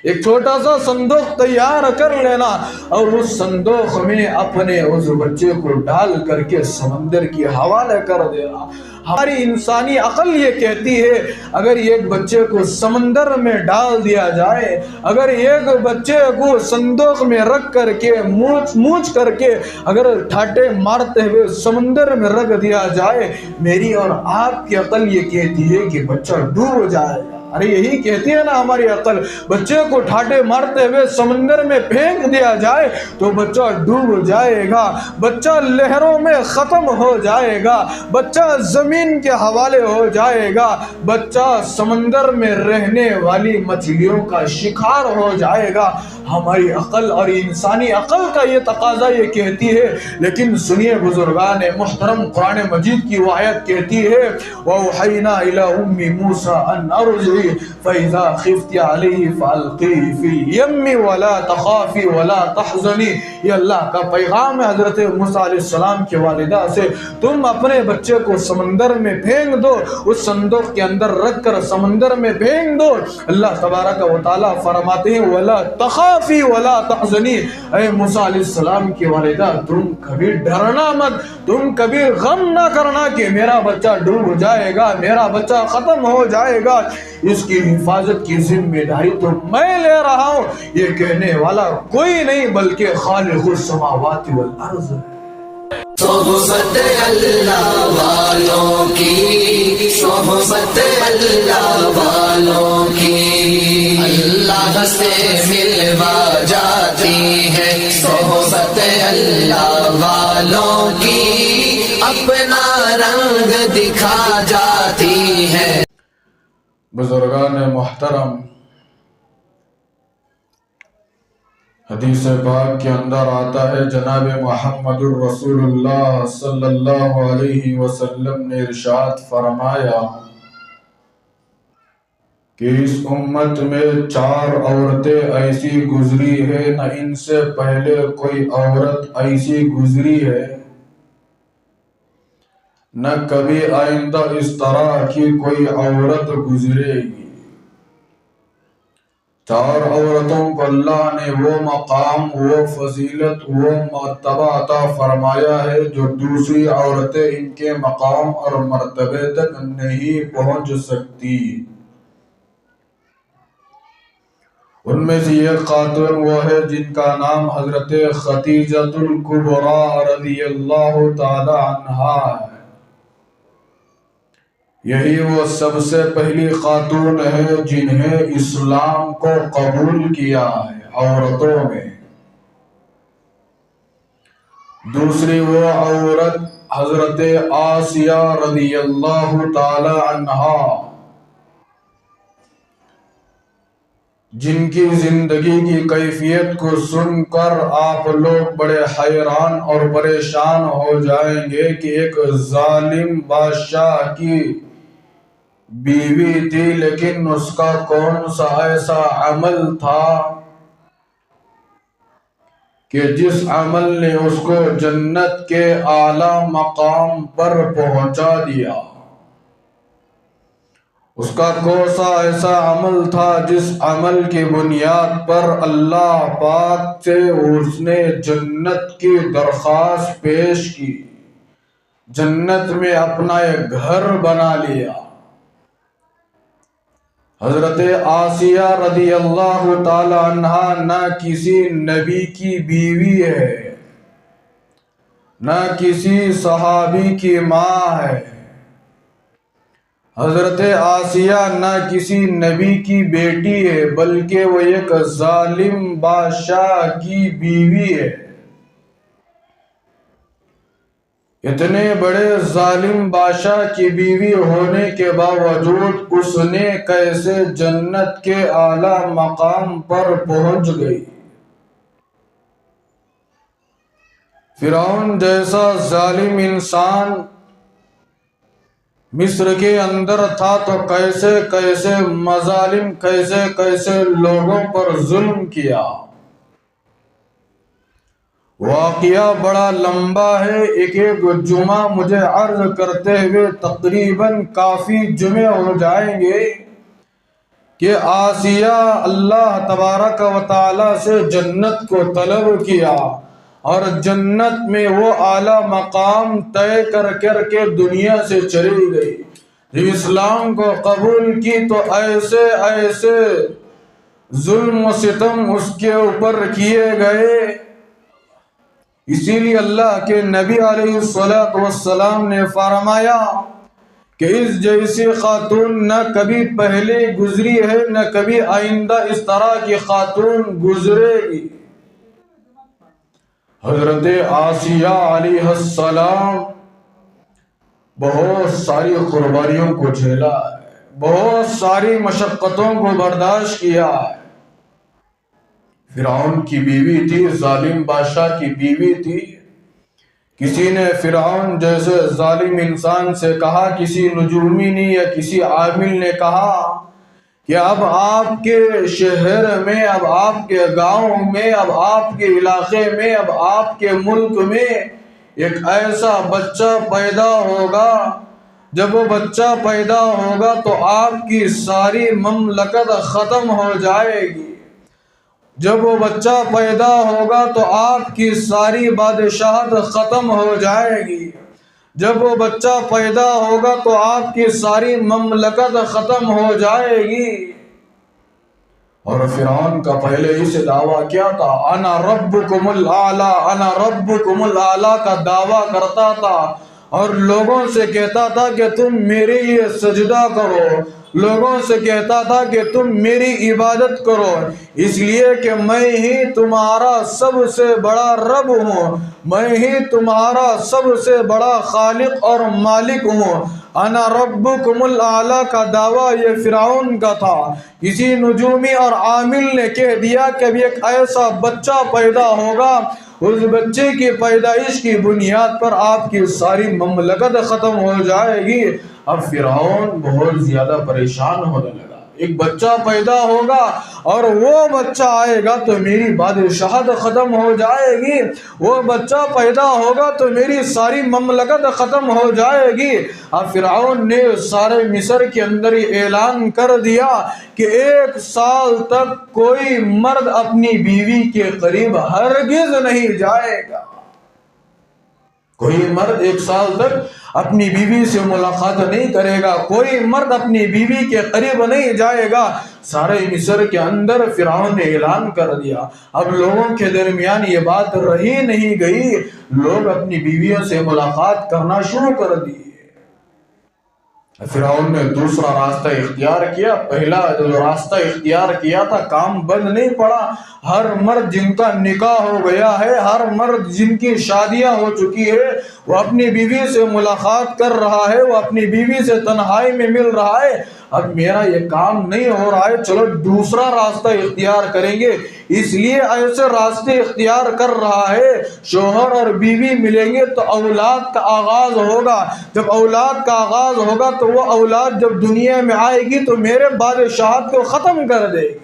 ایک چھوٹا سا صندوق تیار کر لینا اور اس صندوق میں اپنے اس بچے کو ڈال کر کے سمندر کی حوالے کر دینا۔ ہماری انسانی عقل یہ کہتی ہے اگر ایک بچے کو سمندر میں ڈال دیا جائے، اگر ایک بچے کو صندوق میں رکھ کر کے مونچھ کر کے اگر ٹھاٹے مارتے ہوئے سمندر میں رکھ دیا جائے، میری اور آپ کی عقل یہ کہتی ہے کہ بچہ ڈوب جائے گا۔ ارے یہی کہتی ہے نا ہماری عقل، بچے کو ٹھاٹے مارتے ہوئے سمندر میں پھینک دیا جائے تو بچہ ڈوب جائے گا، بچہ لہروں میں ختم ہو جائے گا، بچہ زمین کے حوالے ہو جائے گا، بچہ سمندر میں رہنے والی مچھلیوں کا شکار ہو جائے گا۔ ہماری عقل اور انسانی عقل کا یہ تقاضا یہ کہتی ہے، لیکن سنیے بزرگان محترم، قرآن مجید کی وہ آیت کہتی ہے وَأَوْحَيْنَا إِلَىٰ أُمِّ مُوسَىٰ أَنْ أَرْضِعِهِ فَإِذَا خِفْتِ عَلَيْهِ فَأَلْقِيهِ فِي الْيَمِّ وَلَا تَخَافِي وَلَا تَحْزَنِي۔ یہ اللہ کا پیغام ہے حضرت موسیٰ علیہ السلام کی والدہ سے، تم اپنے بچے کو سمندر میں پھینک دو، اس صندوق کے اندر رکھ کر سمندر میں پھینک دو۔ اللہ تبارک و تعالیٰ فرماتے ہیں وَلَا تَخَافِي وَلَا تَحْزَنِي، اے موسیٰ علیہ السلام کی والدہ تم کبھی ڈرنا مت، تم کبھی غم نہ کرنا کہ میرا بچہ ڈوب جائے گا، میرا بچہ ختم ہو جائے گا، اس کی حفاظت کی ذمہ داری تو میں لے رہا ہوں۔ یہ کہنے والا کوئی نہیں بلکہ خالق السماوات والارض ہے۔ صحبت اللہ والوں کی، صحبت اللہ والوں کی اللہ سے ملوا جاتی ہے، صحبت اللہ والوں کی اپنا رنگ دکھا جاتی ہے۔ بزرگان محترم، حدیث پاک کے اندر آتا ہے جناب محمد الرسول اللہ صلی اللہ علیہ وسلم نے ارشاد فرمایا کہ اس امت میں 4 عورتیں ایسی گزری ہے نہ ان سے پہلے کوئی عورت ایسی گزری ہے، نہ کبھی آئندہ اس طرح کی کوئی عورت گزرے گی۔ 4 عورتوں کو اللہ نے وہ مقام، وہ فضیلت، وہ مرتبہ عطا فرمایا ہے جو دوسری عورتیں ان کے مقام اور مرتبے تک نہیں پہنچ سکتی۔ ان میں سے ایک خاتون وہ ہے جن کا نام حضرت خدیجۃ الکبریٰ رضی اللہ تعالی عنہا ہے۔ یہی وہ سب سے پہلی خاتون ہے جنہیں اسلام کو قبول کیا ہے عورتوں میں۔ دوسری وہ عورت حضرت آسیہ رضی اللہ تعالی عنہا، جن کی زندگی کی کیفیت کو سن کر آپ لوگ بڑے حیران اور پریشان ہو جائیں گے کہ ایک ظالم بادشاہ کی بیوی تھی، لیکن اس کا کون سا ایسا عمل تھا کہ جس عمل نے اس کو جنت کے اعلیٰ مقام پر پہنچا دیا۔ اس کا کون سا ایسا عمل تھا جس عمل کی بنیاد پر اللہ پاک سے اس نے جنت کی درخواست پیش کی، جنت میں اپنا ایک گھر بنا لیا۔ حضرت آسیہ رضی اللہ تعالی عنہا نہ کسی نبی کی بیوی ہے، نہ کسی صحابی کی ماں ہے۔ حضرت آسیہ نہ کسی نبی کی بیٹی ہے، بلکہ وہ ایک ظالم بادشاہ کی بیوی ہے۔ اتنے بڑے ظالم بادشاہ کی بیوی ہونے کے باوجود اس نے کیسے جنت کے اعلیٰ مقام پر پہنچ گئی؟ فرعون جیسا ظالم انسان مصر کے اندر تھا تو کیسے کیسے مظالم، کیسے کیسے لوگوں پر ظلم کیا۔ واقعہ بڑا لمبا ہے، ایک ایک جمعہ مجھے عرض کرتے ہوئے تقریباً کافی جمعے ہو جائیں گے، کہ آسیہ اللہ تبارک و تعالی سے جنت کو طلب کیا اور جنت میں وہ اعلیٰ مقام طے کر کے دنیا سے چلی گئی. جب اسلام کو قبول کی تو ایسے ایسے ظلم و ستم اس کے اوپر کیے گئے. اسی لیے اللہ کے نبی علیہ السلام نے فرمایا کہ اس جیسی خاتون نہ کبھی پہلے گزری ہے نہ کبھی آئندہ اس طرح کی خاتون گزرے گی. حضرت آسیہ علیہ السلام بہت ساری قربانیوں کو جھیلا ہے، بہت ساری مشقتوں کو برداشت کیا ہے. فرعون کی بیوی تھی، ظالم بادشاہ کی بیوی تھی. کسی نے فرعون جیسے ظالم انسان سے کہا، کسی نجومی نے یا کسی عامل نے کہا کہ اب آپ کے شہر میں، اب آپ کے گاؤں میں، اب آپ کے علاقے میں، اب آپ کے ملک میں ایک ایسا بچہ پیدا ہوگا، جب وہ بچہ پیدا ہوگا تو آپ کی ساری مملکت ختم ہو جائے گی. جب وہ بچہ پیدا ہوگا تو آپ کی ساری بادشاہت ختم ہو جائے گی. جب وہ بچہ پیدا ہوگا تو آپ کی ساری مملکت ختم ہو جائے گی. اور فرعون کا پہلے ہی سے دعویٰ کیا تھا، انا ربکم الاعلی، انا ربکم الاعلی کا دعویٰ کرتا تھا اور لوگوں سے کہتا تھا کہ تم میرے لیے سجدہ کرو، لوگوں سے کہتا تھا کہ تم میری عبادت کرو، اس لیے کہ میں ہی تمہارا سب سے بڑا رب ہوں، میں ہی تمہارا سب سے بڑا خالق اور مالک ہوں. انا ربکم الاعلی کا دعویٰ یہ فرعون کا تھا. کسی نجومی اور عامل نے کہہ دیا کہ اب ایک ایسا بچہ پیدا ہوگا، اس بچے کی پیدائش کی بنیاد پر آپ کی ساری مملکت ختم ہو جائے گی. اب فرعون بہت زیادہ پریشان ہونے لگا. ایک بچہ پیدا ہوگا اور وہ بچہ آئے گا تو میری بادشاہت ختم ہو جائے گی، وہ بچہ پیدا ہوگا تو میری ساری مملکت ختم ہو جائے گی. اب فرعون نے سارے مصر کے اندر ہی اعلان کر دیا کہ 1 سال تک کوئی مرد اپنی بیوی کے قریب ہرگز نہیں جائے گا. کوئی مرد 1 سال تک اپنی بیوی سے ملاقات نہیں کرے گا، کوئی مرد اپنی بیوی کے قریب نہیں جائے گا. سارے مصر کے اندر فرعون نے اعلان کر دیا. اب لوگوں کے درمیان یہ بات رہی نہیں گئی، لوگ اپنی بیویوں سے ملاقات کرنا شروع کر دی. فرعون نے دوسرا راستہ اختیار کیا. پہلا جو راستہ اختیار کیا تھا کام بند نہیں پڑا. ہر مرد جن کا نکاح ہو گیا ہے، ہر مرد جن کی شادیاں ہو چکی ہے، وہ اپنی بیوی سے ملاقات کر رہا ہے، وہ اپنی بیوی سے تنہائی میں مل رہا ہے. اب میرا یہ کام نہیں ہو رہا ہے، چلو دوسرا راستہ اختیار کریں گے. اس لیے ایسے راستے اختیار کر رہا ہے. شوہر اور بیوی ملیں گے تو اولاد کا آغاز ہوگا. جب اولاد کا آغاز ہوگا تو وہ اولاد جب دنیا میں آئے گی تو میرے بادشاہت کو ختم کر دے گی.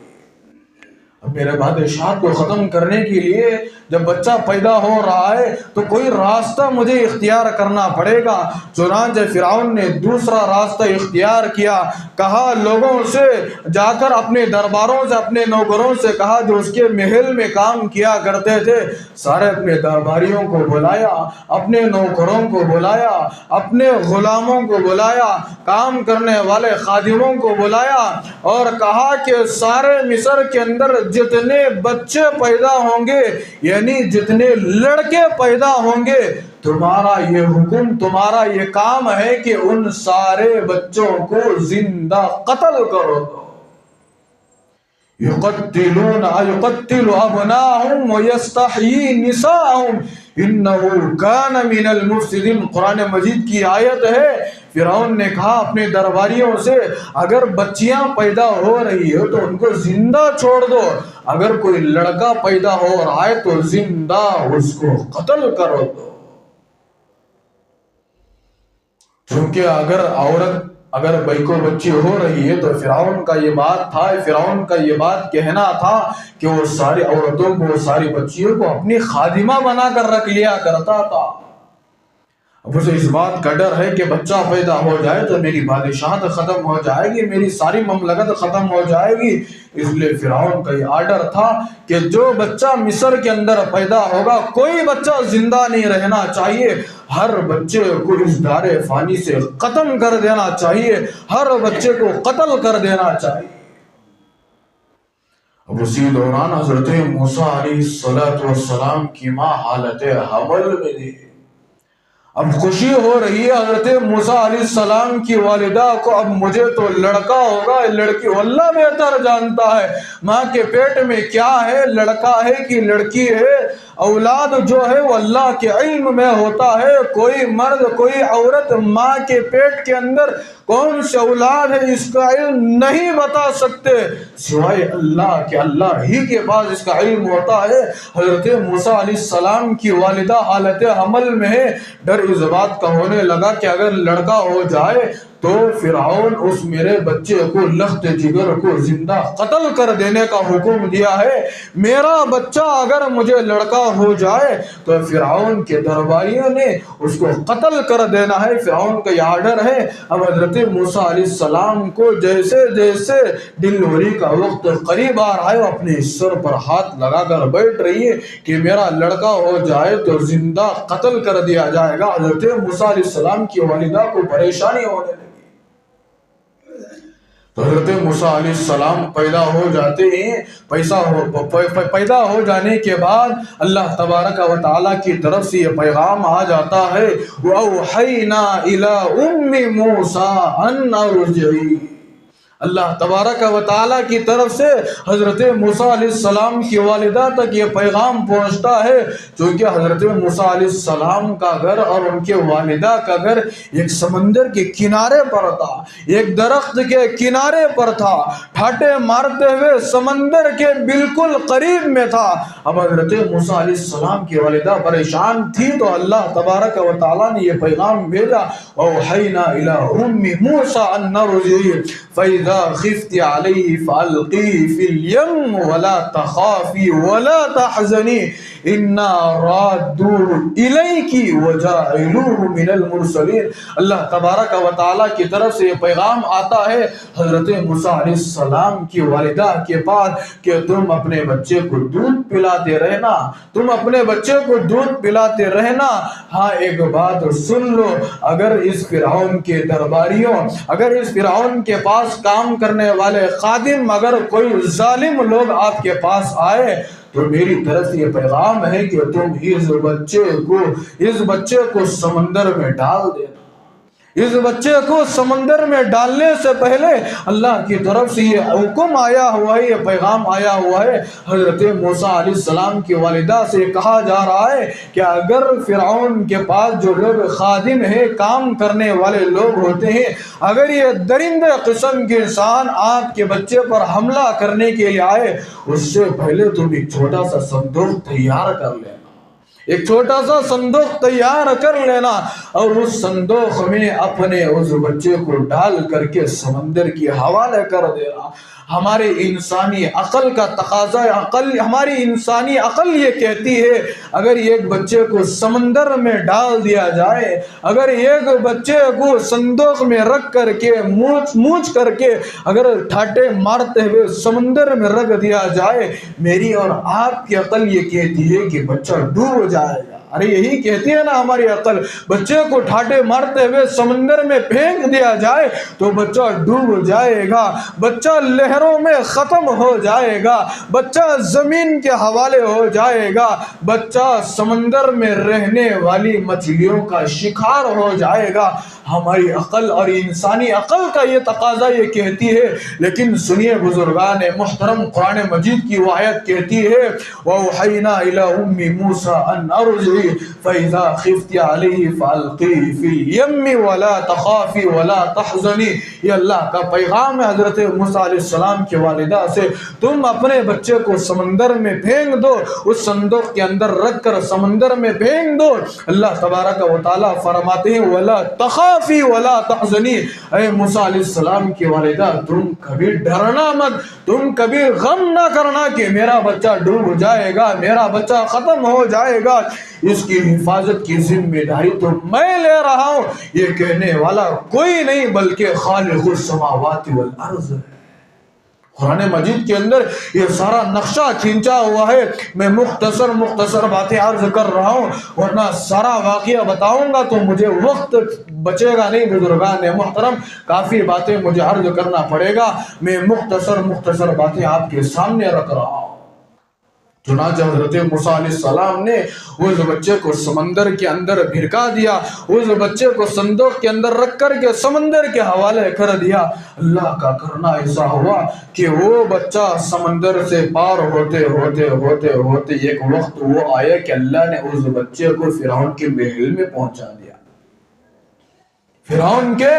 اب میرے بادشاہت کو ختم کرنے کے لیے جب بچہ پیدا ہو رہا ہے تو کوئی راستہ مجھے اختیار کرنا پڑے گا. چنانچہ فرعون نے دوسرا راستہ اختیار کیا. کہا لوگوں سے، جا کر اپنے درباروں سے، اپنے نوکروں سے کہا جو اس کے محل میں کام کیا کرتے تھے، سارے اپنے درباریوں کو بلایا، اپنے نوکروں کو بلایا، اپنے غلاموں کو بلایا، کام کرنے والے خادموں کو بلایا اور کہا کہ سارے مصر کے اندر جتنے بچے پیدا ہوں گے، یعنی جتنے لڑکے پیدا ہوں گے، تمہارا یہ حکم، تمہارا یہ کام ہے کہ ان سارے بچوں کو زندہ قتل کرو. یقتل ابناءهم ویستحیی نساءهم انه کان من المفسدین. قرآن مجید کی آیت ہے. فرعون نے کہا اپنے درباریوں سے، اگر بچیاں پیدا ہو رہی ہے تو ان کو زندہ چھوڑ دو، اگر کوئی لڑکا پیدا ہو رہا ہے تو زندہ اس کو قتل کرو دو. چونکہ اگر بھائی کو بچی ہو رہی ہے تو فرعون کا یہ بات تھا، فرعون کا یہ بات کہنا تھا کہ وہ ساری عورتوں کو، وہ ساری بچیوں کو اپنی خادمہ بنا کر رکھ لیا کرتا تھا. اب اسے اس بات کا ڈر ہے کہ بچہ پیدا ہو جائے تو میری بادشاہت ختم ہو جائے گی، میری ساری مملکت ختم ہو جائے گی۔ اس لیے فرعون کا یہ آرڈر تھا کہ جو بچہ مصر کے اندر پیدا ہوگا، کوئی بچہ زندہ نہیں رہنا چاہیے، ہر بچے کو اس دار فانی سے ختم کر دینا چاہیے، ہر بچے کو قتل کر دینا چاہیے۔ اب اسی دوران حضرت موسیٰ علیہ السلام کی ماں حالت حمل میں تھی۔ اب خوشی ہو رہی ہے حضرت موسیٰ علیہ السلام کی والدہ کو، اب مجھے تو لڑکا ہوگا، لڑکی اللہ بہتر جانتا ہے ماں کے پیٹ میں کیا ہے، لڑکا ہے کہ لڑکی ہے۔ اولاد جو ہے وہ اللہ کے علم میں ہوتا ہے، کوئی مرد کوئی عورت ماں کے پیٹ کے اندر کون سی اولاد ہے اس کا علم نہیں بتا سکتے سوائے اللہ کے، اللہ ہی کے پاس اس کا علم ہوتا ہے۔ حضرت موسیٰ علیہ السلام کی والدہ حالت حمل میں ہے، ڈر اس بات کا ہونے لگا کہ اگر لڑکا ہو جائے تو فرعون اس میرے بچے کو لخت جگر کو زندہ قتل کر دینے کا حکم دیا ہے، میرا بچہ اگر مجھے لڑکا ہو جائے تو فرعون کے درباریوں نے اس کو قتل کر دینا ہے، فرعون کا یہ آرڈر ہے۔ اب حضرت موسیٰ علیہ السلام کو جیسے جیسے ڈلیوری کا وقت قریب آ رہا ہے، وہ اپنے سر پر ہاتھ لگا کر بیٹھ رہی ہے کہ میرا لڑکا ہو جائے تو زندہ قتل کر دیا جائے گا۔ حضرت موسیٰ علیہ السلام کی والدہ کو پریشانی ہونے لگی۔ تو حضرت موسیٰ علیہ السلام پیدا ہو جاتے ہیں، پیدا ہو جانے کے بعد اللہ تبارک و تعالیٰ کی طرف سے یہ پیغام آ جاتا ہے وَأَوْحَيْنَا إِلَىٰ أُمِّ مُوسَىٰ أَنْ أَرْجِعِي۔ اللہ تبارک و تعالیٰ کی طرف سے حضرت موسیٰ علیہ السلام کی والدہ تک یہ پیغام پہنچتا ہے، چونکہ حضرت موسیٰ علیہ السلام کا گھر اور ان کے والدہ کا گھر ایک سمندر کے کنارے پر تھا، ایک درخت کے کنارے پر تھا، ٹھاٹے مارتے ہوئے سمندر کے بالکل قریب میں تھا۔ اب حضرت موسیٰ علیہ السلام کی والدہ پریشان تھی تو اللہ تبارک و تعالیٰ نے یہ پیغام بھیجا وَأَوْحَيْنَا إِلَىٰ أُمِّ مُوسَىٰ أَنْ أَرْجِعِي فَإِذَا خِفْتِ عَلَيْهِ فَأَلْقِيهِ فِي الْيَمِّ وَلَا تَخَافِي وَلَا تَحْزَنِي إِنَّا رَادُّوهُ إِلَيْكِ وَجَاعِلُوهُ مِنَ الْمُرْسَلِينَ۔ اللہ تبارک و تعالیٰ کی طرف سے یہ پیغام آتا ہے حضرت موسیٰ علیہ السلام کی والدہ کے پاس کہ تم اپنے بچے کو دودھ پلاتے رہنا، تم اپنے بچے کو دودھ پلاتے رہنا۔ ہاں ایک بات سن لو، اگر اس فرعون کے درباریوں، اگر اس فرعون کے پاس کام کرنے والے خادم، اگر کوئی ظالم لوگ آپ کے پاس آئے تو میری طرف سے یہ پیغام ہے کہ تم اس بچے کو سمندر میں ڈال دینا۔ اس بچے کو سمندر میں ڈالنے سے پہلے اللہ کی طرف سے یہ حکم آیا ہوا ہے، یہ پیغام آیا ہوا ہے۔ حضرت موسیٰ علیہ السلام کی والدہ سے کہا جا رہا ہے کہ اگر فرعون کے پاس جو لوگ خادم ہیں، کام کرنے والے لوگ ہوتے ہیں، اگر یہ درندے قسم کے انسان آپ کے بچے پر حملہ کرنے کے لیے آئے، اس سے پہلے تم ایک چھوٹا سا صندوق تیار کر لینا، ایک چھوٹا سا صندوق تیار کر لینا اور اس صندوق میں اپنے اس بچے کو ڈال کر کے سمندر کی حوالے کر دینا۔ ہمارے انسانی عقل کا تقاضا، ہماری انسانی عقل یہ کہتی ہے اگر ایک بچے کو سمندر میں ڈال دیا جائے، اگر ایک بچے کو صندوق میں رکھ کر کے مونچھ کر کے اگر ٹھاٹے مارتے ہوئے سمندر میں رکھ دیا جائے، میری اور آپ کی عقل یہ کہتی ہے کہ بچہ ڈوب جائے گا۔ ارے یہی کہتی ہے نا ہماری عقل، بچے کو ٹھاٹے مارتے ہوئے سمندر میں پھینک دیا جائے تو بچہ ڈوب جائے گا، بچہ لہروں میں ختم ہو جائے گا، بچہ زمین کے حوالے ہو جائے گا، بچہ سمندر میں رہنے والی مچھلیوں کا شکار ہو جائے گا۔ ہماری عقل اور انسانی عقل کا یہ تقاضا یہ کہتی ہے، لیکن سنیے بزرگان محترم، قرآن مجید کی وہ آیت کہتی ہے وَأَوْحَيْنَا إِلَىٰ أُمِّ مُوسَىٰ أَنْ أَرْضِعِي فَإِذَا خِفْتِ عَلَيْهِ فَأَلْقِيهِ فِي الْيَمِّ وَلَا تَخَافِي وَلَا تَحْزَنِي۔ یہ اللہ کا پیغام ہے حضرت موسیٰ علیہ السلام کی والدہ سے، تم اپنے بچے کو سمندر میں پھینک دو، اس صندوق کے اندر رکھ کر سمندر میں پھینک دو۔ اللہ تبارک و تعالیٰ فرماتے ہیں وَلَا تَخَافِي تخافی ولا تحزنی، اے موسیٰ علیہ السلام کی والدہ تم کبھی ڈرنا مت، تم کبھی غم نہ کرنا کہ میرا بچہ ڈوب جائے گا، میرا بچہ ختم ہو جائے گا، اس کی حفاظت کی ذمہ داری تو میں لے رہا ہوں۔ یہ کہنے والا کوئی نہیں بلکہ خالق السماوات والارض ہے۔ قرآن مجید کے اندر یہ سارا نقشہ کھینچا ہوا ہے۔ میں مختصر باتیں عرض کر رہا ہوں، ورنہ سارا واقعہ بتاؤں گا تو مجھے وقت بچے گا نہیں بزرگان محترم، کافی باتیں مجھے عرض کرنا پڑے گا۔ میں مختصر باتیں آپ کے سامنے رکھ رہا ہوں۔ چنانچہ حضرت موسیٰ علیہ السلام نے اس بچے کو سمندر کے اندر بھرکا دیا، اس بچے کو صندوق کے اندر رکھ کر کے سمندر کے حوالے کر دیا۔ اللہ کا کرنا ایسا ہوا کہ وہ بچہ سمندر سے پار ہوتے ایک وقت وہ آیا کہ اللہ نے اس بچے کو فرعون کے محل میں پہنچا دیا، فرعون کے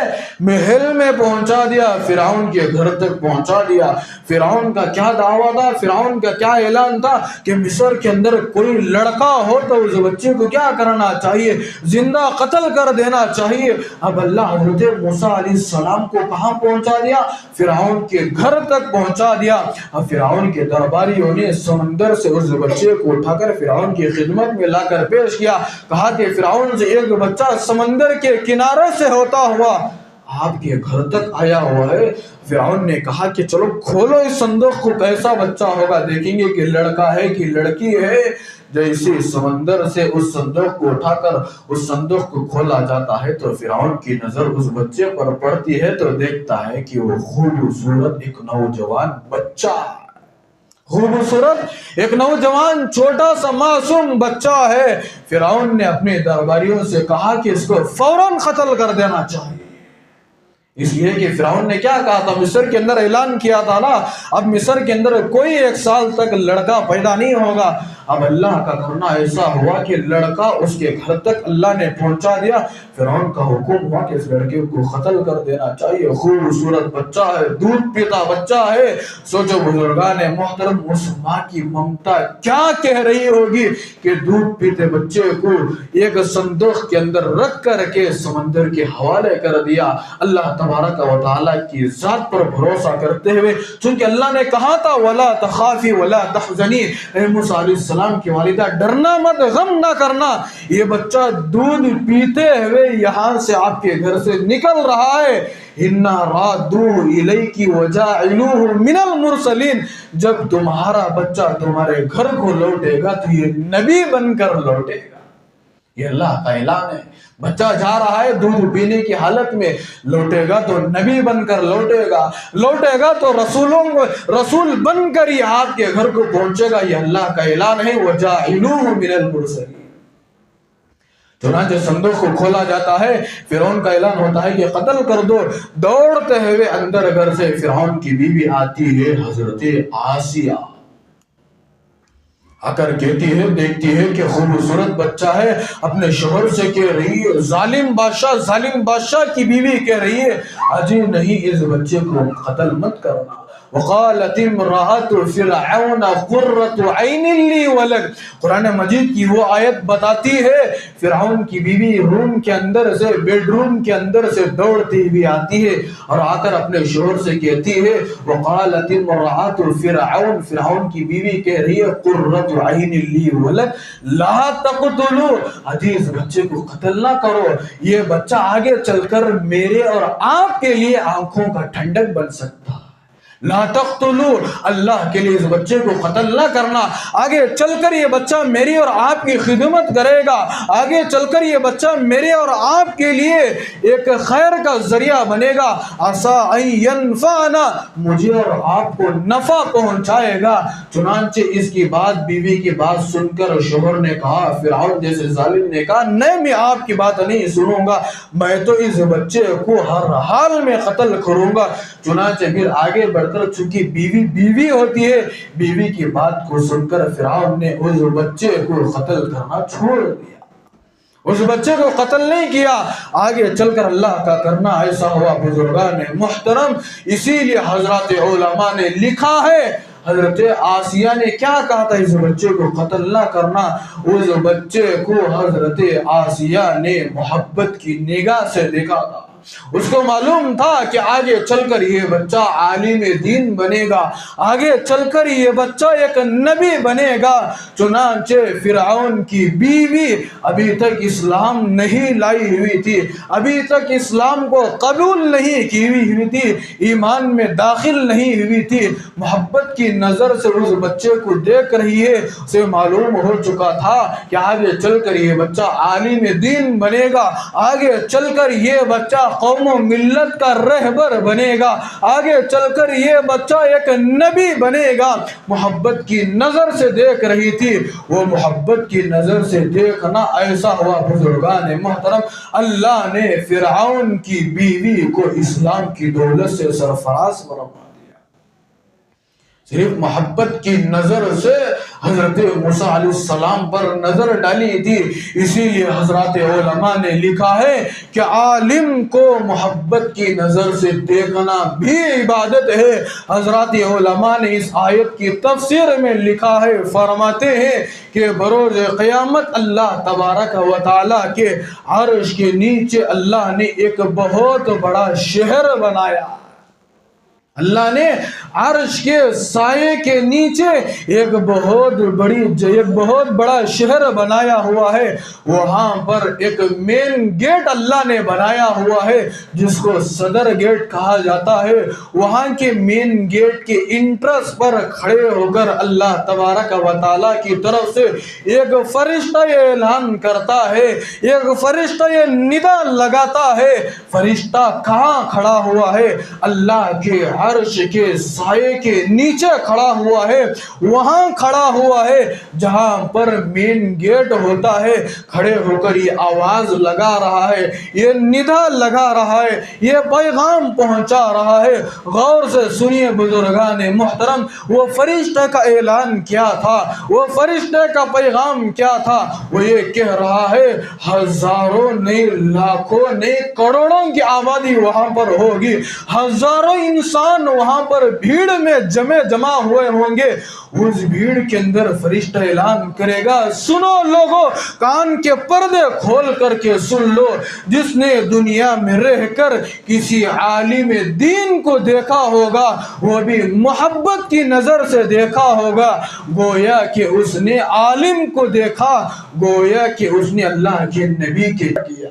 محل میں پہنچا دیا، فرعون کے گھر تک پہنچا دیا۔ فرعون کا کیا دعویٰ تھا، فرعون کا کیا اعلان تھا کہ مصر کے اندر کوئی لڑکا ہو تو اس بچے کو کیا کرنا چاہیے، زندہ قتل کر دینا چاہیے۔ اب اللہ حضرت موسیٰ علیہ السلام کو کہاں پہنچا دیا، فرعون کے گھر تک پہنچا دیا۔ اب فرعون کے درباریوں نے سمندر سے اس بچے کو اٹھا کر فرعون کی خدمت میں لا کر پیش کیا، کہا کہ فرعون سے ایک بچہ سمندر کے کنارے سے ہوتا ہوا آپ کے گھر تک آیا ہوا ہے۔ فرعون نے کہا کہ چلو کھولو اس صندوق کو، کیسا بچہ ہوگا، دیکھیں گے کہ لڑکا ہے کہ لڑکی ہے۔ جیسے سمندر سے اس صندوق کو اٹھا کر اس صندوق کو کھولا جاتا ہے تو فرعون کی نظر اس بچے پر پڑتی ہے تو دیکھتا ہے کہ وہ خوبصورت ایک نوجوان بچہ ہے، خوبصورت ایک نوجوان چھوٹا سا معصوم بچہ ہے۔ فرعون نے اپنے درباریوں سے کہا کہ اس کو فوراً قتل کر دینا چاہیے، اس لیے کہ فرعون نے کیا کہا تھا، مصر کے اندر اعلان کیا تھا نا، اب مصر کے اندر کوئی 1 سال تک لڑکا پیدا نہیں ہوگا۔ اب اللہ کا کرنا ایسا ہوا کہ لڑکا اس کے گھر تک اللہ نے پہنچا دیا۔ فرعون کا حکم ہوا کہ اس لڑکے کو قتل کر دینا چاہیے، خوبصورت بچہ ہے، دودھ پیتا بچہ ہے۔ سوچو بزرگان محترم، اس ماں کی ممتا کیا کہہ رہی ہوگی کہ دودھ پیتے بچے کو ایک صندوق کے اندر رکھ کر کے سمندر کے حوالے کر دیا۔ اللہ تبارک و تعالیٰ کی ذات پر بھروسہ کرتے ہوئے، چونکہ اللہ نے کہا تھا وَلَا تَخَافِي وَلَا تَحْزَنِي، اے موسیٰ علیہ السلام کی والدہ ڈرنا مت، غم نہ کرنا، یہ بچہ دودھ پیتے ہوئے یہاں سے آپ کے گھر سے نکل رہا ہے، اِنَّا رَادُّوهُ إِلَيْكِ وَجَاعِلُوهُ مِنَ الْمُرْسَلِينَ، جب تمہارا بچہ تمہارے گھر کو لوٹے گا تو یہ نبی بن کر لوٹے گا۔ یہ اللہ کا اعلان ہے، بچہ جا رہا ہے دودھ پینے کی حالت میں، لوٹے گا تو نبی بن کر لوٹے گا، لوٹے گا تو رسول بن کر ہی آپ کے گھر کو پہنچے گا۔ یہ اللہ کا اعلان ہے وَجَاعِلُوهُ مِنَ الْمُرْسَلِينَ۔ چنانچہ صندوق کو کھولا جاتا ہے، فرعون کا اعلان ہوتا ہے کہ قتل کر دو۔ دوڑتے ہوئے اندر گھر سے فرعون کی بیوی آتی ہے، حضرت آسیہ آ کر کہتی ہے، دیکھتی ہے کہ خوبصورت بچہ ہے، اپنے شوہر سے کہہ رہی ہے، ظالم بادشاہ کی بیوی کہہ رہی ہے اجی نہیں، اس بچے کو قتل مت کرنا۔ وقالت امرأة فرعون قرة عین لی ولک، قرآن مجید کی وہ آیت بتاتی ہے فرعون کی بیوی روم کے اندر سے، بیڈ روم کے اندر سے دوڑتی ہوئی آتی ہے اور آ کر اپنے شوہر سے کہتی ہے وقالت امرأة فرعون، فرعون کی بیوی کہہ رہی ہے قرة عین لی ولک لا تقتلوا، عزیز بچے کو قتل نہ کرو، یہ بچہ آگے چل کر میرے اور آپ کے لیے آنکھوں کا ٹھنڈک بن سکتا ہے۔ لا تقتلوا، اللہ کے لیے اس بچے کو قتل نہ کرنا، آگے چل کر یہ بچہ میری اور آپ کی خدمت کرے گا، آگے چل کر یہ بچہ میرے اور آپ کے لیے ایک خیر کا ذریعہ بنے گا، عسیٰ ان ینفعنا، مجھے اور آپ کو نفع پہنچائے گا۔ چنانچہ اس کی بات، بیوی کی بات سن کر شوہر نے کہا، فرعون جیسے ظالم نے کہا نہیں، میں آپ کی بات نہیں سنوں گا، میں تو اس بچے کو ہر حال میں قتل کروں گا۔ چنانچہ پھر آگے بڑھ کر، چونکہ بیوی ہوتی ہے، بیوی کی بات کو سن کر فرعون نے اس بچے کو قتل کرنا چھوڑ دیا، اس بچے کو قتل نہیں کیا۔ آگے چل کر اللہ کا کرنا ایسا ہوا بزرگان محترم، اسی لیے حضرات علماء نے لکھا ہے حضرت آسیہ نے کیا کہا تھا اس بچے کو قتل نہ کرنا؟ اس بچے کو حضرت آسیہ نے محبت کی نگاہ سے دیکھا تھا، اس کو معلوم تھا کہ آگے چل کر یہ بچہ عالم دین بنے گا، آگے چل کر یہ بچہ ایک نبی بنے گا۔ چنانچہ فرعون کی بیوی ابھی تک اسلام نہیں لائی ہوئی تھی، ابھی تک اسلام کو قبول نہیں کی ہوئی تھی، ایمان میں داخل نہیں ہوئی تھی، محبت کی نظر سے اس بچے کو دیکھ رہی ہے۔ اسے معلوم ہو چکا تھا کہ آگے چل کر یہ بچہ عالم دین بنے گا، آگے چل کر یہ بچہ قوم و ملت کا رہبر بنے گا، آگے چل کر یہ بچہ ایک نبی بنے گا۔ محبت کی نظر سے دیکھ رہی تھی، وہ محبت کی نظر سے دیکھنا ایسا ہوا بزرگان محترم، اللہ نے فرعون کی بیوی کو اسلام کی دولت سے سرفراز فرما دیا۔ صرف محبت کی نظر سے حضرت موسیٰ علیہ السلام پر نظر ڈالی تھی، اسی لیے حضرات علماء نے لکھا ہے کہ عالم کو محبت کی نظر سے دیکھنا بھی عبادت ہے۔ حضرات علماء نے اس آیت کی تفسیر میں لکھا ہے، فرماتے ہیں کہ بروز قیامت اللہ تبارک و تعالیٰ کے عرش کے نیچے اللہ نے ایک بہت بڑا شہر بنایا، اللہ نے عرش کے سائے کے نیچے ایک بہت بڑا شہر بنایا ہوا ہے۔ وہاں پر ایک مین گیٹ اللہ نے بنایا ہوا ہے جس کو صدر گیٹ کہا جاتا ہے۔ وہاں کے مین گیٹ کے انٹرس پر کھڑے ہو کر اللہ تبارک و تعالیٰ کی طرف سے ایک فرشتہ یہ اعلان کرتا ہے، ایک فرشتہ یہ ندا لگاتا ہے۔ فرشتہ کہاں کھڑا ہوا ہے؟ اللہ کے عرش کے سائے کے نیچے کھڑا ہوا ہے، وہاں کھڑا ہوا ہے جہاں پر مین گیٹ ہوتا ہے۔ کھڑے ہو کر یہ آواز لگا رہا ہے، یہ ندا لگا رہا ہے، یہ پیغام پہنچا رہا ہے۔ غور سے سنیے بزرگان محترم، وہ فرشتے کا اعلان کیا تھا، وہ فرشتے کا پیغام کیا تھا؟ وہ یہ کہہ رہا ہے ہزاروں نہیں، لاکھوں نہیں، کروڑوں کی آبادی وہاں پر ہوگی، ہزاروں انسان وہاں پر بھیڑ میں جمع ہوئے ہوں گے۔ اس بھیڑ کے اندر فرشتہ اعلان کرے گا، سنو لوگوں، کان کے پردے کھول کر کے سن لو، جس نے دنیا میں رہ کر کسی عالم دین کو دیکھا ہوگا وہ بھی محبت کی نظر سے دیکھا ہوگا، گویا کہ اس نے عالم کو دیکھا، گویا کہ اس نے اللہ کے نبی کے کیا۔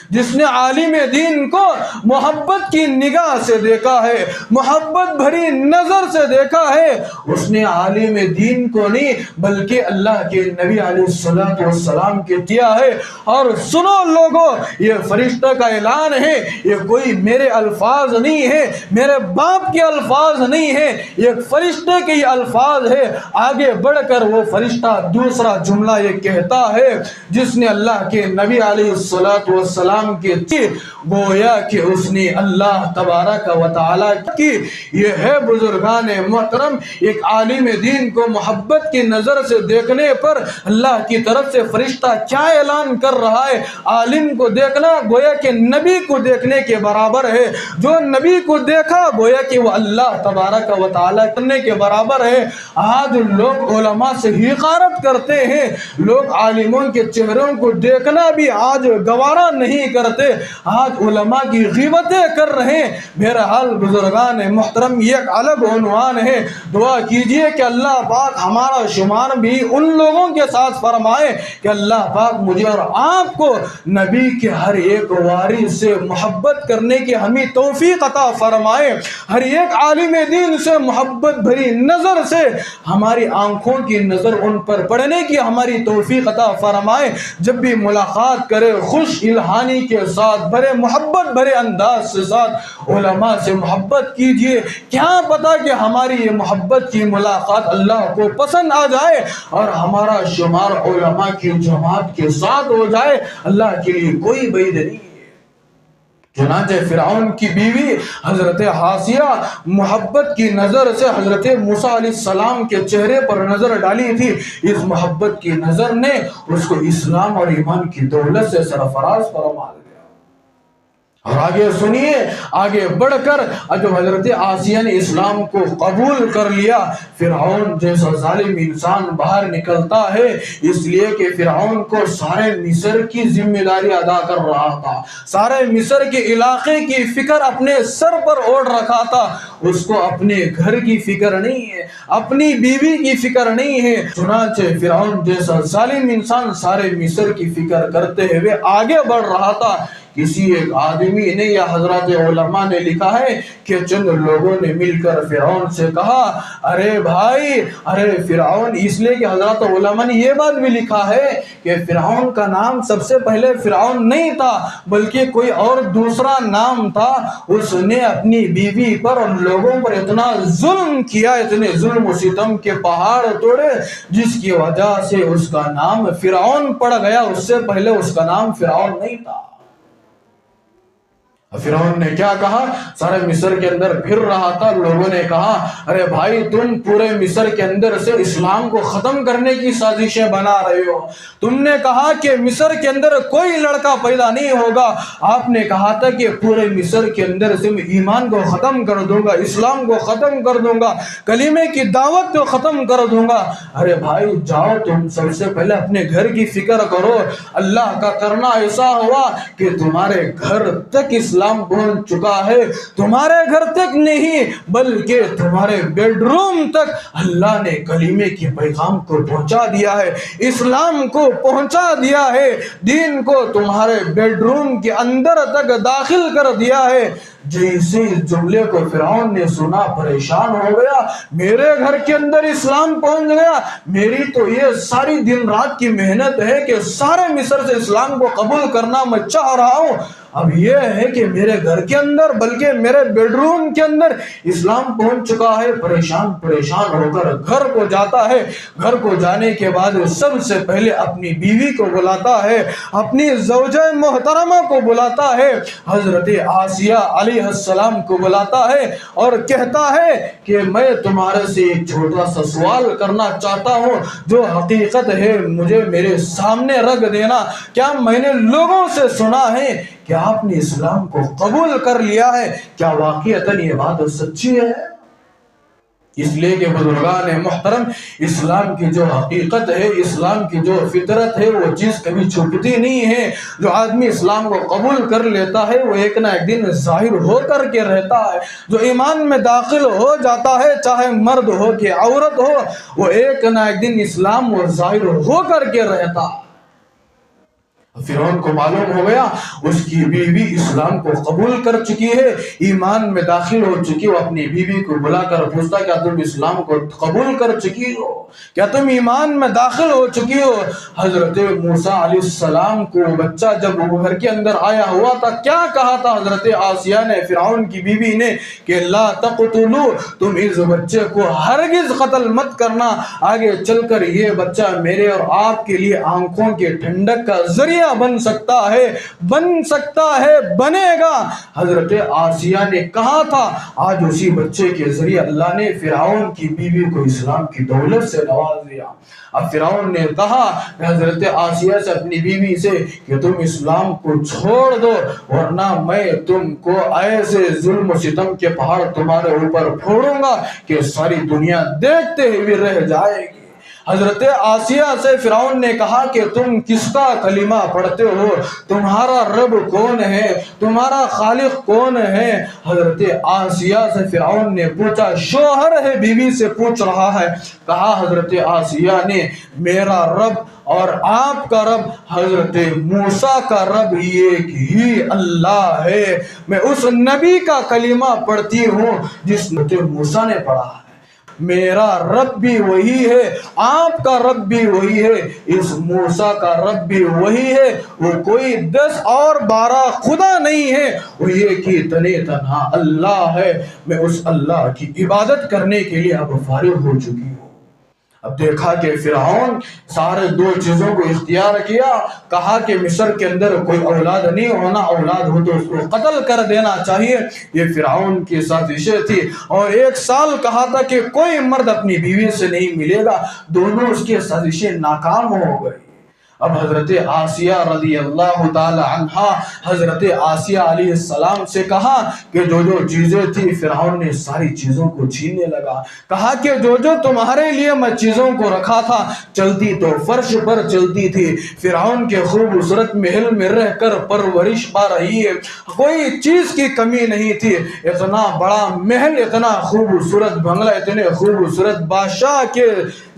جس نے عالم دین کو محبت کی نگاہ سے دیکھا ہے، محبت بھری نظر سے دیکھا ہے، اس نے عالم دین کو نہیں بلکہ اللہ کے نبی علیہ السلام کے کیا ہے۔ اور سنو لوگوں، یہ فرشتہ کا اعلان ہے، یہ کوئی میرے الفاظ نہیں ہے، میرے باپ کے الفاظ نہیں ہے، یہ فرشتے کے یہ الفاظ ہے۔ آگے بڑھ کر وہ فرشتہ دوسرا جملہ یہ کہتا ہے، جس نے اللہ کے نبی علیہ السلام کے گویا کہ اس نے اللہ تبارک و تعالیٰ کی، یہ ہے بزرگان محترم، ایک عالم دین کو محبت کی نظر سے دیکھنے پر اللہ کی طرف سے فرشتہ کیا اعلان کر رہا ہے؟ عالم کو دیکھنا گویا کہ نبی کو دیکھنے کے برابر ہے، جو نبی کو دیکھا گویا کہ وہ اللہ تبارک و تعالیٰ کرنے کے برابر ہے۔ آج لوگ علماء سے حقارت کرتے ہیں، لوگ عالموں کے چہروں کو دیکھنا بھی آج گوارا نہیں کرتے، آج علماء کی غیبتیں کر رہے ہیں۔ بہرحال بزرگان محترم، یہ ایک الگ عنوان ہے، دعا کیجئے کہ اللہ پاک ہمارا شمار بھی ان لوگوں کے ساتھ فرمائے کہ اللہ پاک مجھے اور آپ کو نبی کے ہر ایک وارث سے محبت کرنے کی ہمیں توفیق عطا فرمائے، ہر ایک عالم دین سے محبت بھری نظر سے ہماری آنکھوں کی نظر ان پر پڑنے کی ہماری توفیق عطا فرمائے۔ جب بھی ملاقات کرے خوش الہانی کے ساتھ، بڑے محبت بھرے انداز سے ساتھ علماء سے محبت کیجئے، کیا پتا کہ ہماری یہ محبت کی ملاقات اللہ کو پسند آ جائے اور ہمارا شمار علماء کی جماعت کے ساتھ ہو جائے۔ اللہ کے لیے کوئی بعید نہیں ہے۔ چنانچہ فرعون کی بیوی حضرت آسیہ محبت کی نظر سے حضرت موسیٰ علیہ السلام کے چہرے پر نظر ڈالی تھی، اس محبت کی نظر نے اس کو اسلام اور ایمان کی دولت سے سرفراز فرما دیا۔ اور آگے سنیے، آگے بڑھ کر جب حضرت آسیہ نے اسلام کو قبول کر لیا، فرعون جیسا ظالم انسان باہر نکلتا ہے، اس لیے کہ فرعون کو سارے مصر کی ذمہ داری ادا کر رہا تھا، سارے مصر کے علاقے کی فکر اپنے سر پر اوڑھ رکھا تھا، اس کو اپنے گھر کی فکر نہیں ہے، اپنی بیوی کی فکر نہیں ہے۔ چنانچہ فرعون جیسا ظالم انسان سارے مصر کی فکر کرتے ہوئے آگے بڑھ رہا تھا۔ کسی ایک آدمی نے یا حضرات علماء نے لکھا ہے کہ چند لوگوں نے مل کر فرعون سے کہا، ارے بھائی، ارے فرعون، اس لیے کہ حضرات علماء نے یہ بات بھی لکھا ہے کہ فرعون کا نام سب سے پہلے فرعون نہیں تھا بلکہ کوئی اور دوسرا نام تھا۔ اس نے اپنی بیوی پر اور لوگوں پر اتنا ظلم کیا، اتنے ظلم و ستم کے پہاڑ توڑے، جس کی وجہ سے اس کا نام فرعون پڑ گیا، اس سے پہلے اس کا نام فرعون نہیں تھا۔ فرعون نے کیا کہا؟ سارے مصر کے اندر پھر رہا تھا، لوگوں نے کہا، ارے بھائی، تم پورے مصر کے اندر سے اسلام کو ختم کرنے کی سازشیں بنا رہے ہو، تم نے کہا کہ مصر کے اندر کوئی لڑکا پیدا نہیں ہوگا، آپ نے کہا تھا کہ پورے مصر کے اندر سے میں ایمان کو ختم کر دوں گا، اسلام کو ختم کر دوں گا، کلمے کی دعوت کو ختم کر دوں گا۔ ارے بھائی جاؤ، تم سب سے پہلے اپنے گھر کی فکر کرو۔ اللہ کا کرنا ایسا ہوا کہ تمہارے گھر تک اسلام پہنچ چکا ہے، تمہارے گھر تک نہیں بلکہ تمہارے بیڈ روم تک اللہ نے کلمے کی پیغام کو پہنچا دیا ہے، اسلام کو پہنچا دیا ہے، دین کو تمہارے بیڈ روم کے اندر تک داخل کر دیا ہے۔ جیسے اس جملے کو فرعون نے سنا، پریشان ہو گیا، میرے گھر کے اندر اسلام پہنچ گیا، میری تو یہ ساری دن رات کی محنت ہے کہ سارے مصر سے اسلام کو قبول کرنا میں چاہ رہا ہوں، اب یہ ہے کہ میرے گھر کے اندر بلکہ میرے بیڈ روم کے اندر اسلام پہنچ چکا ہے۔ پریشان ہو کر گھر کو جاتا ہے، گھر کو جانے کے بعد سب سے پہلے اپنی بیوی کو بلاتا ہے، اپنی زوجہ محترمہ کو بلاتا ہے، حضرت آسیہ علیہ السلام کو بلاتا ہے اور کہتا ہے کہ میں تمہارے سے ایک چھوٹا سا سوال کرنا چاہتا ہوں، جو حقیقت ہے مجھے میرے سامنے رکھ دینا۔ کیا میں نے لوگوں سے سنا ہے کہ آپ نے اسلام کو قبول کر لیا ہے؟ کیا واقعتاً یہ بات سچی ہے؟ اس لیے کہ بزرگان محترم، اسلام کی جو حقیقت ہے، اسلام کی جو فطرت ہے، وہ چیز کبھی چھپتی نہیں ہے۔ جو آدمی اسلام کو قبول کر لیتا ہے وہ ایک نہ ایک دن ظاہر ہو کر کے رہتا ہے، جو ایمان میں داخل ہو جاتا ہے، چاہے مرد ہو کہ عورت ہو، وہ ایک نہ ایک دن اسلام وہ ظاہر ہو کر کے رہتا ہے۔ فرعون کو معلوم ہو گیا اس کی بیوی اسلام کو قبول کر چکی ہے، ایمان میں داخل ہو چکی۔ وہ اپنی بیوی کو بلا کر پوچھتا، کیا تم اسلام کو قبول کر چکی ہو؟ کیا تم ایمان میں داخل ہو چکی ہو؟ حضرت موسیٰ علیہ السلام کو بچہ جب وہ گھر کے اندر آیا ہوا تھا، کیا کہا تھا حضرت آسیہ نے، فرعون کی بیوی نے، کہ لا تقتلوا، تم اس بچے کو ہرگز قتل مت کرنا، آگے چل کر یہ بچہ میرے اور آپ کے لیے آنکھوں کے ٹھنڈک کا ذریعہ بن سکتا ہے، بنے گا۔ حضرت آسیہ نے کہا تھا، آج اسی بچے کے ذریعے اللہ نے فرعون کی بیوی کو اسلام کی دولت سے نواز دیا۔ اب فرعون نے کہا حضرت آسیہ سے، اپنی بیوی سے، کہ تم اسلام کو چھوڑ دو ورنہ میں تم کو ایسے ظلم و ستم کے پہاڑ تمہارے اوپر پھوڑوں گا کہ ساری دنیا دیکھتے ہوئے رہ جائے گی۔ حضرت آسیہ سے فرعون نے کہا کہ تم کس کا کلمہ پڑھتے ہو؟ تمہارا رب کون ہے؟ تمہارا خالق کون ہے؟ حضرت آسیہ سے فرعون نے پوچھا، شوہر ہے بیوی سے پوچھ رہا ہے۔ کہا حضرت آسیہ نے، میرا رب اور آپ کا رب حضرت موسیٰ کا رب ایک ہی اللہ ہے، میں اس نبی کا کلمہ پڑھتی ہوں جس نے موسیٰ نے پڑھا ہے، میرا رب بھی وہی ہے، آپ کا رب بھی وہی ہے، اس موسیٰ کا رب بھی وہی ہے، وہ کوئی 10 اور 12 خدا نہیں ہے، وہ ایک ہی تنہا اللہ ہے، میں اس اللہ کی عبادت کرنے کے لیے اب فارغ ہو چکی ہوں۔ اب دیکھا کہ فرعون سارے 2 چیزوں کو اختیار کیا، کہا کہ مصر کے اندر کوئی اولاد نہیں ہونا، اولاد ہو تو اس کو قتل کر دینا چاہیے، یہ فرعون کی سازشیں تھی۔ اور 1 سال کہا تھا کہ کوئی مرد اپنی بیوی سے نہیں ملے گا، دونوں اس کی سازشیں ناکام ہو گئی۔ اب حضرت آسیہ رضی اللہ تعالی عنہا حضرت آسیہ علیہ السلام سے کہا کہ جو جو چیزیں تھی فرعون نے ساری چیزوں کو چھیننے لگا. کہا کہ جو جو تمہارے لیے میں چیزوں کو رکھا تھا چلتی تو فرش پر چلتی تھی. فرعون کے خوبصورت محل میں رہ کر پرورش پا رہی ہے, کوئی چیز کی کمی نہیں تھی. اتنا بڑا محل, اتنا خوبصورت بنگلہ, اتنے خوبصورت بادشاہ کے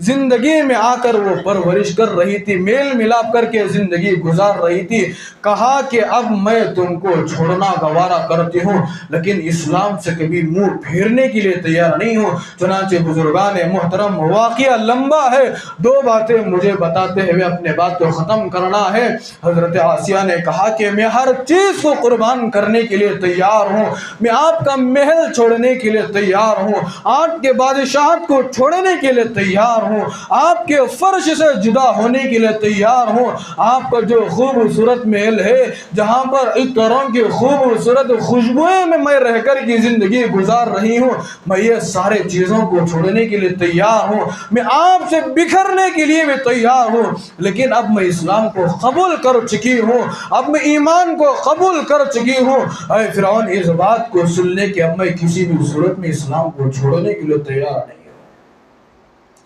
زندگی میں آ کر وہ پرورش کر رہی تھی, میل ملاپ کر کے زندگی گزار رہی تھی. کہا کہ اب میں تم کو چھوڑنا گوارا کرتی ہوں لیکن اسلام سے کبھی منہ پھیرنے کے لیے تیار نہیں ہوں. چنانچہ بزرگان محترم, واقعہ لمبا ہے, دو باتیں مجھے بتاتے ہوئے اپنے بات کو ختم کرنا ہے. حضرت آسیہ نے کہا کہ میں ہر چیز کو قربان کرنے کے لیے تیار ہوں, میں آپ کا محل چھوڑنے کے لیے تیار ہوں, آپ کے بادشاہت کو چھوڑنے کے لیے تیار ہوں, آپ کے فرش سے جدا ہونے کے لیے تیار ہوں. آپ کا جو خوبصورت محل ہے جہاں پر عطروں کی خوبصورت خوشبوئیں میں رہ کر کی زندگی گزار رہی ہوں, میں یہ سارے چیزوں کو چھوڑنے کے لیے تیار ہوں, میں آپ سے بکھرنے کے لیے بھی تیار ہوں. لیکن اب میں اسلام کو قبول کر چکی ہوں, اب میں ایمان کو قبول کر چکی ہوں. اے فرعون, اس بات کو سن لے کہ اب میں کسی بھی صورت میں اسلام کو چھوڑنے کے لیے تیار نہیں.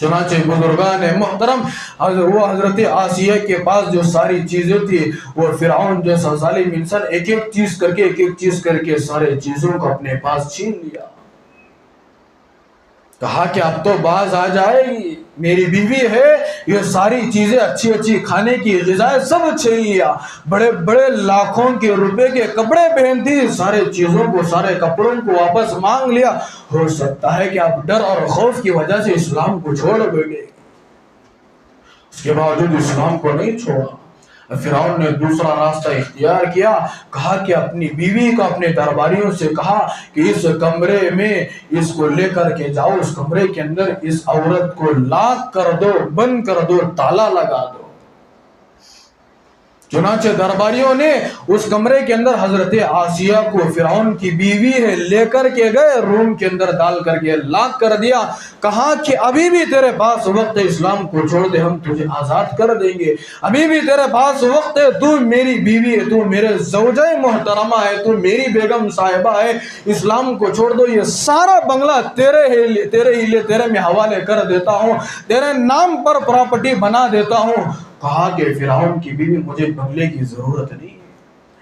چنانچہ بزرگان محترم, وہ حضرت آسیہ کے پاس جو ساری چیزیں تھی وہ فرعون جیسا ظالم انسان ایک ایک چیز کر کے سارے چیزوں کو اپنے پاس چھین لیا. کہا کہ اب تو باز آ جائے گی, میری بیوی ہے, یہ ساری چیزیں اچھی اچھی کھانے کی غذائیں سب چھین لیا, بڑے بڑے لاکھوں کے روپے کے کپڑے پہنتی, سارے چیزوں کو سارے کپڑوں کو واپس مانگ لیا. ہو سکتا ہے کہ آپ ڈر اور خوف کی وجہ سے اسلام کو چھوڑ گئے, اس کے باوجود اسلام کو نہیں چھوڑا. فرعون نے دوسرا راستہ اختیار کیا. کہا کہ اپنی بیوی کو اپنے درباریوں سے کہا کہ اس کمرے میں اس کو لے کر کے جاؤ, اس کمرے کے اندر اس عورت کو لاک کر دو, بند کر دو, تالا لگا دو. چنانچہ درباریوں نے اس کمرے کے اندر حضرت آسیہ کو, فرعون کی بیوی ہے, لے کر کے گئے, روم کے اندر ڈال کر کے لاک کر دیا. کہا کہ ابھی بھی تیرے پاس وقت ہے, اسلام کو چھوڑ دے, ہم تجھے آزاد کر دیں گے. ابھی بھی تیرے پاس وقت ہے, تو میری بیوی ہے, تو میرے زوجہ محترمہ ہے, تو میری بیگم صاحبہ ہے, اسلام کو چھوڑ دو. یہ سارا بنگلہ تیرے میں حوالے کر دیتا ہوں, تیرے نام پر پراپرٹی بنا دیتا ہوں. کہا کہ فرعون کی بیوی, مجھے بنگلے کی ضرورت نہیں ہے,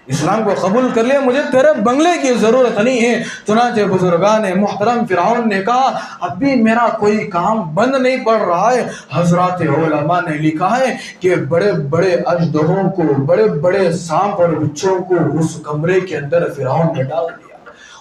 اسلام کو قبول کر لیا, مجھے تیرے بنگلے کی ضرورت نہیں ہے. چنانچہ بزرگان محترم, فرعون نے کہا اب بھی میرا کوئی کام بند نہیں پڑ رہا ہے. حضرات علماء نے لکھا ہے کہ بڑے بڑے اژدہوں کو, بڑے بڑے سانپ اور بچھوں کو اس کمرے کے اندر فرعون نے ڈال دیا.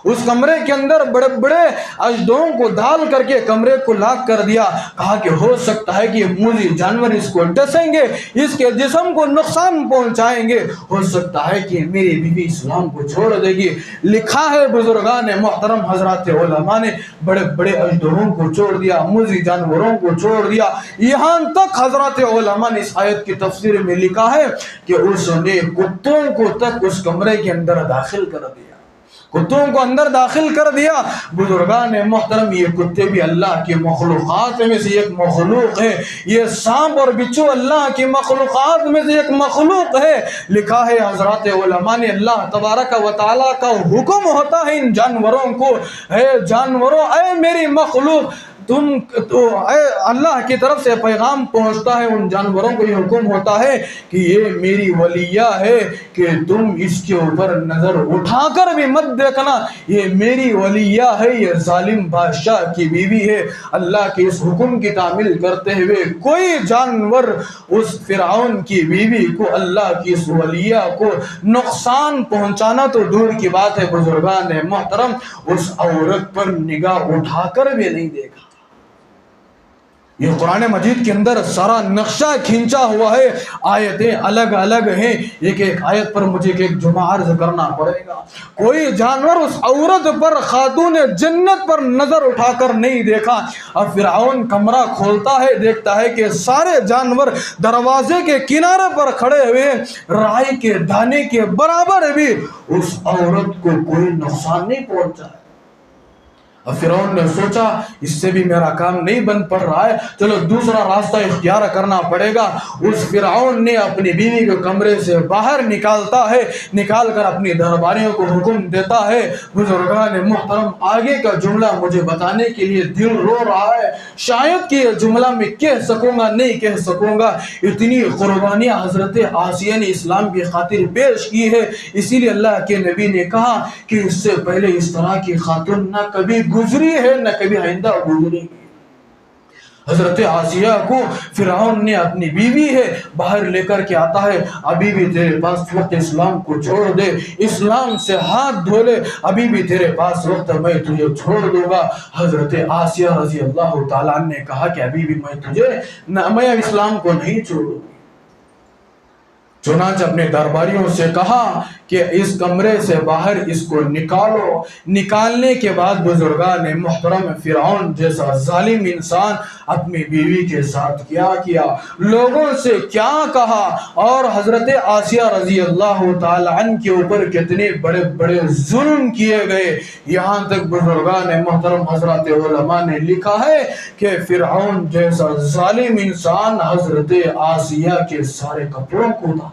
اس کمرے کے اندر بڑے بڑے اژدہوں کو ڈال کر کے کمرے کو لاک کر دیا. کہا کہ ہو سکتا ہے کہ موذی جانور اس کو ڈسیں گے, اس کے جسم کو نقصان پہنچائیں گے, ہو سکتا ہے کہ میری بیوی اسلام کو چھوڑ دے گی. لکھا ہے بزرگان محترم, حضرات علماء نے بڑے بڑے اژدہوں کو چھوڑ دیا, موذی جانوروں کو چھوڑ دیا. یہاں تک حضرات علماء نے اس آیت کی تفسیر میں لکھا ہے کہ اس نے کتوں کو تک اس کمرے کے اندر داخل کر دیا, کتوں کو اندر داخل کر دیا. بزرگان محترم, یہ کتے بھی اللہ کی مخلوقات میں سے ایک مخلوق ہے, یہ سانپ اور بچھو اللہ کی مخلوقات میں سے ایک مخلوق ہے. لکھا ہے حضرات علماء نے, اللہ تبارک و تعالیٰ کا حکم ہوتا ہے ان جانوروں کو, اے جانوروں, اے میری مخلوق, اللہ کی طرف سے پیغام پہنچتا ہے, ان جانوروں کو یہ حکم ہوتا ہے کہ یہ میری ولیہ ہے, کہ تم اس کے اوپر نظر اٹھا کر بھی مت دیکھنا, یہ میری ولیہ ہے, یہ ظالم بادشاہ کی بیوی ہے. اللہ کے اس حکم کی تعمیل کرتے ہوئے کوئی جانور اس فرعون کی بیوی کو, اللہ کی اس ولیہ کو نقصان پہنچانا تو دور کی بات ہے. بزرگان محترم, اس عورت پر نگاہ اٹھا کر بھی نہیں دیکھا. یہ قرآن مجید کے اندر سارا نقشہ کھینچا ہوا ہے, آیتیں الگ الگ ہیں, ایک ایک آیت پر مجھے ایک جمعہ عرض کرنا پڑے گا. کوئی جانور اس عورت پر, خاتون جنت پر نظر اٹھا کر نہیں دیکھا. اب فرعون کمرہ کھولتا ہے, دیکھتا ہے کہ سارے جانور دروازے کے کنارے پر کھڑے ہوئے, رائی کے دانے کے برابر بھی اس عورت کو کوئی نقصان نہیں پہنچا ہے. اب فرعون نے سوچا اس سے بھی میرا کام نہیں بن پڑ رہا ہے، چلو دوسرا راستہ اختیار کرنا پڑے گا۔ اس فرعون نے اپنی بیوی کو کمرے سے باہر نکالتا ہے، نکال کر اپنی درباریوں کو حکم دیتا ہے۔ بزرگان محترم، آگے کا جملہ مجھے بتانے کے لیے دل رو رہا ہے، شاید کہ یہ جملہ میں کہہ سکوں گا نہیں کہہ سکوں گا، اتنی قربانیاں حضرت آسیہ نے اسلام کی خاطر پیش کی ہے۔ اسی لیے اللہ کے نبی نے کہا کہ اس سے پہلے اس طرح کی خاتون نہ کبھی گزری ہے نہ کبھی آئندہ گزری۔ حضرت آسیہ کو فرعون نے اپنی بیوی ہے باہر لے کر کے آتا ہے، ابھی بھی تیرے پاس وقت، اسلام کو چھوڑ دے، اسلام سے ہاتھ دھو لے، ابھی بھی تیرے پاس وقت، میں تجھے چھوڑ دوں گا۔ حضرت آسیہ رضی اللہ تعالیٰ نے کہا کہ ابھی بھی میں اسلام کو نہیں چھوڑوں۔ چنانچہ اپنے درباریوں سے کہا کہ اس کمرے سے باہر اس کو نکالو۔ نکالنے کے بعد بزرگان محترم، فرعون جیسا ظالم انسان اپنی بیوی کے ساتھ کیا لوگوں سے کیا کہا، اور حضرت آسیہ رضی اللہ تعالی عنہ کے اوپر کتنے بڑے بڑے ظلم کیے گئے، یہاں تک بزرگان محترم حضرت علماء نے لکھا ہے کہ فرعون جیسا ظالم انسان حضرت آسیہ کے سارے کپڑوں کو اتار،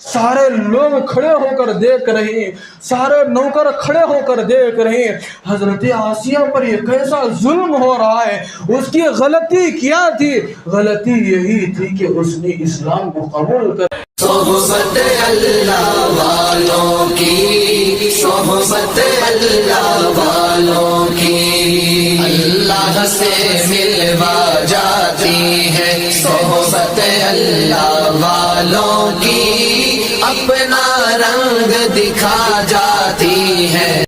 سارے لوگ کھڑے ہو کر دیکھ رہے ہیں، سارے نوکر کھڑے ہو کر دیکھ رہے ہیں حضرت آسیہ پر یہ کیسا ظلم ہو رہا ہے۔ اس کی غلطی کیا تھی؟ غلطی یہی تھی کہ اس نے اسلام کو قبول کر صحبت اللہ والوں کی، صحبت اللہ والوں کی اللہ سے ملوا جاتی ہے، صحبت اللہ والوں کی اپنا رنگ دکھا جاتی ہے۔